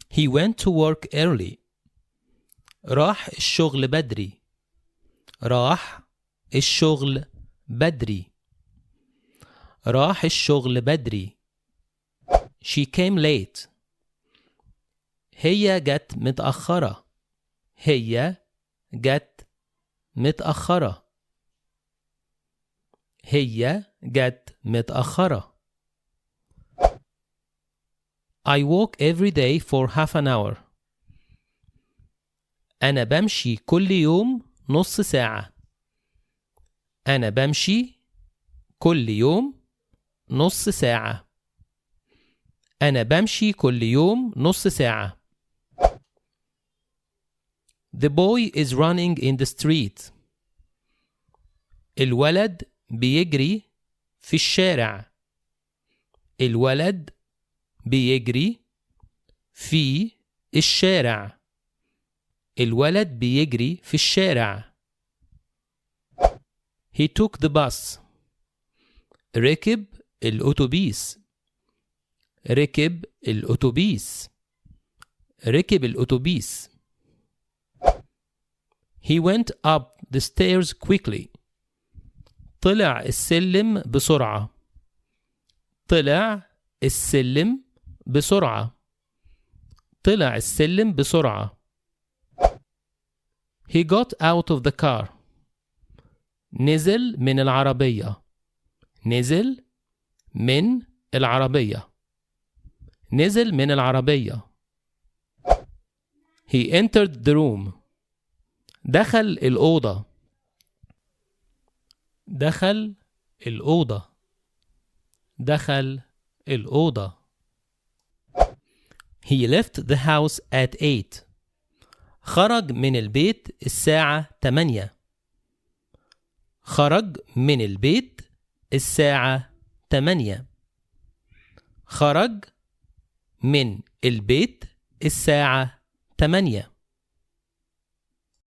He went to work early. راح الشغل بدري. راح الشغل بدري. راح الشغل بدري. She came late. هي جت متأخرة. هي جت متأخرة. هي جت متأخرة. I walk every day for half an hour. أنا بمشي كل يوم نص ساعة. أنا بمشي كل يوم نص ساعة. أنا بمشي كل يوم نص ساعة. The boy is running in the street. الولد بيجري في الشارع. الولد بيجري في الشارع. الولد بيجري في الشارع. He took the bus. ركب الأتوبيس. ركب الأتوبيس. ركب الأتوبيس. He went up the stairs quickly. طلع السلم بسرعة. طلع السلم بسرعة. طلع السلم بسرعة. He got out of the car. نزل من العربية. نزل من العربية. نزل من العربية. He entered the room. دخل الأوضة. دخل الأوضة. دخل الأوضة. He left the house at 8. خرج من البيت الساعة 8. خرج من البيت الساعة 8. خرج من البيت الساعة 8.